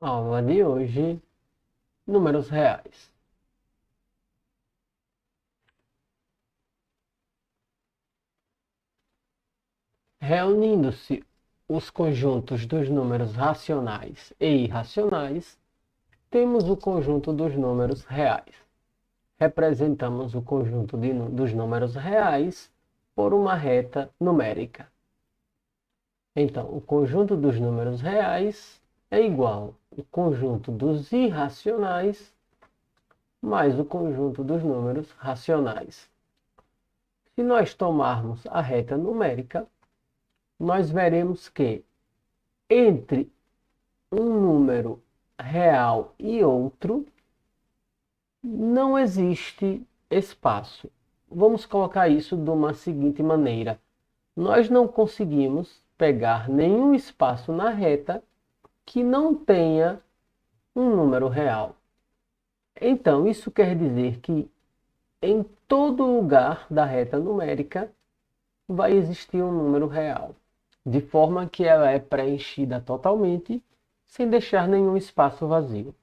Aula de hoje, números reais. Reunindo-se os conjuntos dos números racionais e irracionais, temos o conjunto dos números reais. Representamos o conjunto dos números reais por uma reta numérica. Então, o conjunto dos números reais é igual ao conjunto dos irracionais mais o conjunto dos números racionais. Se nós tomarmos a reta numérica, nós veremos que entre um número real e outro não existe espaço. Vamos colocar isso de uma seguinte maneira. Nós não conseguimos pegar nenhum espaço na reta que não tenha um número real. Então, isso quer dizer que em todo lugar da reta numérica vai existir um número real, de forma que ela é preenchida totalmente, sem deixar nenhum espaço vazio.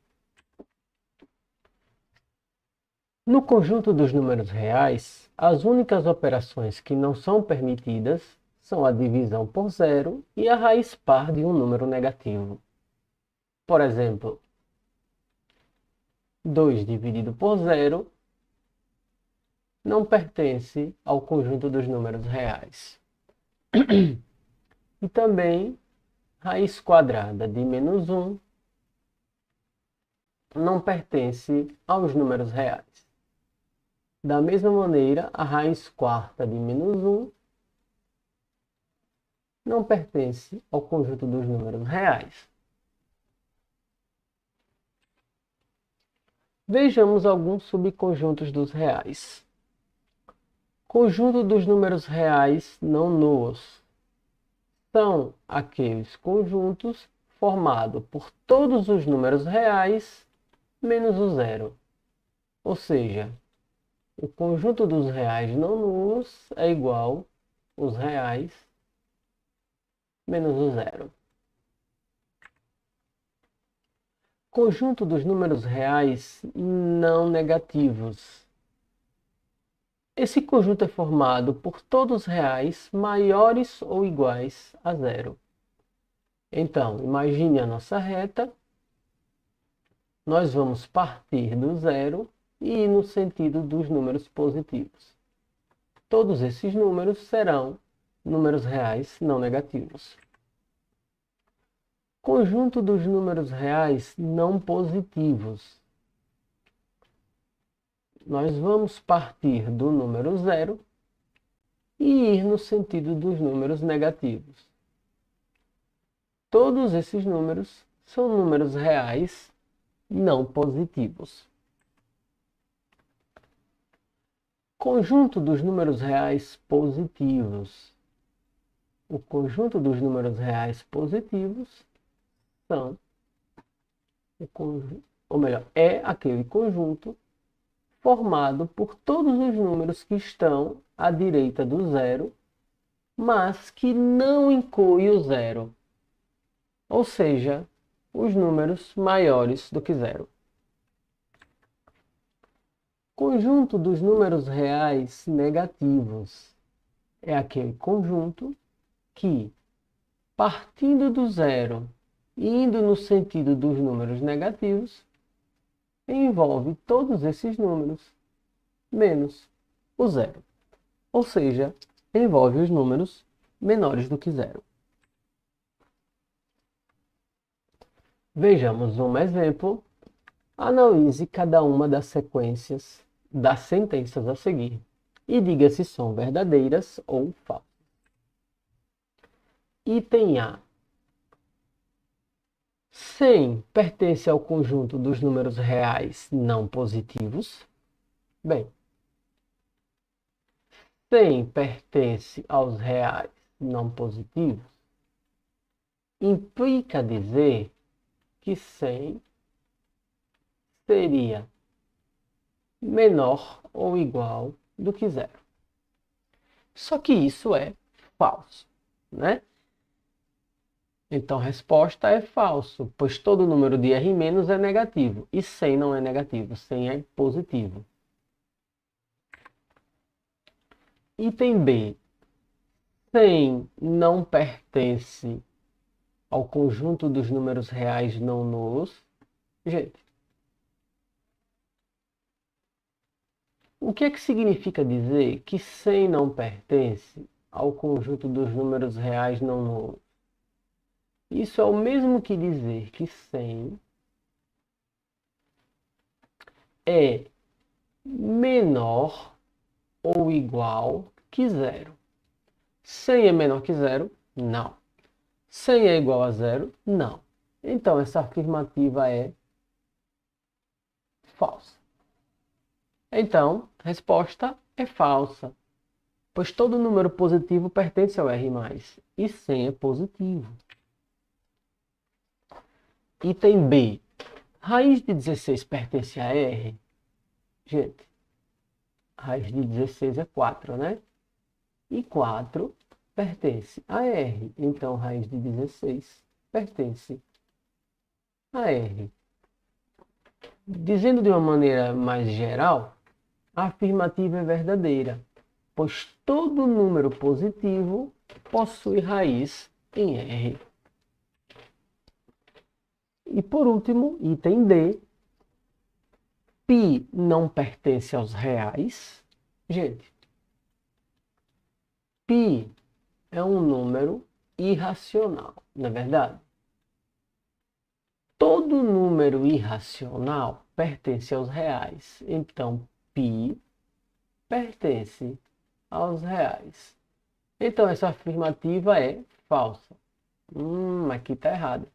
No conjunto dos números reais, as únicas operações que não são permitidas são a divisão por zero e a raiz par de um número negativo. Por exemplo, 2 dividido por zero não pertence ao conjunto dos números reais. E também raiz quadrada de menos 1 não pertence aos números reais. Da mesma maneira, a raiz quarta de menos 1 não pertence ao conjunto dos números reais. Vejamos alguns subconjuntos dos reais. Conjunto dos números reais não nulos. São aqueles conjuntos formados por todos os números reais menos o zero. Ou seja, o conjunto dos reais não nulos é igual aos reais menos o zero. Conjunto dos números reais não negativos. Esse conjunto é formado por todos os reais maiores ou iguais a zero. Então, imagine a nossa reta. Nós vamos partir do zero e ir no sentido dos números positivos. Todos esses números serão números reais não negativos. Conjunto dos números reais não positivos. Nós vamos partir do número zero e ir no sentido dos números negativos. Todos esses números são números reais não positivos. Conjunto dos números reais positivos. O conjunto dos números reais positivos são é aquele conjunto formado por todos os números que estão à direita do zero, mas que não inclui o zero. Ou seja, os números maiores do que zero. Conjunto dos números reais negativos é aquele conjunto que, partindo do zero e indo no sentido dos números negativos, envolve todos esses números menos o zero. Ou seja, envolve os números menores do que zero. Vejamos um exemplo. Analise cada uma das sequências das sentenças a seguir e diga se são verdadeiras ou falsas. Item A. 100 pertence ao conjunto dos números reais não positivos? Bem, 100 pertence aos reais não positivos? Implica dizer que 100 seria menor ou igual do que zero. Só que isso é falso, né? Então, a resposta é falso, pois todo número de R- é negativo e 100 não é negativo, 100 é positivo. Item B. 100 não pertence ao conjunto dos números reais não nulos. Gente, o que é que significa dizer que 100 não pertence ao conjunto dos números reais não nulos? Isso é o mesmo que dizer que 100 é menor ou igual que zero. 100 é menor que zero? Não. 100 é igual a zero? Não. Então, essa afirmativa é falsa. Então, a resposta é falsa, pois todo número positivo pertence ao R+, e 100 é positivo. Item B. Raiz de 16 pertence a R? Gente, raiz de 16 é 4, né? E 4 pertence a R. Então, raiz de 16 pertence a R. Dizendo de uma maneira mais geral, a afirmativa é verdadeira, pois todo número positivo possui raiz em R. E por último, item D. Π não pertence aos reais. Gente, π é um número irracional, não é verdade? Todo número irracional pertence aos reais. Então, π pertence aos reais. Então, essa afirmativa é falsa. Aqui está errado.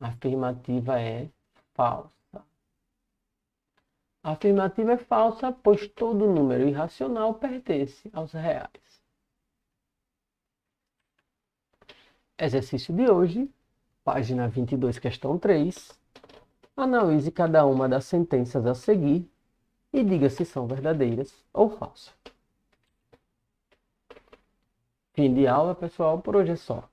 A afirmativa é falsa. A afirmativa é falsa, pois todo número irracional pertence aos reais. Exercício de hoje, página 22, questão 3. Analise cada uma das sentenças a seguir e diga se são verdadeiras ou falsas. Fim de aula, pessoal. Por hoje é só.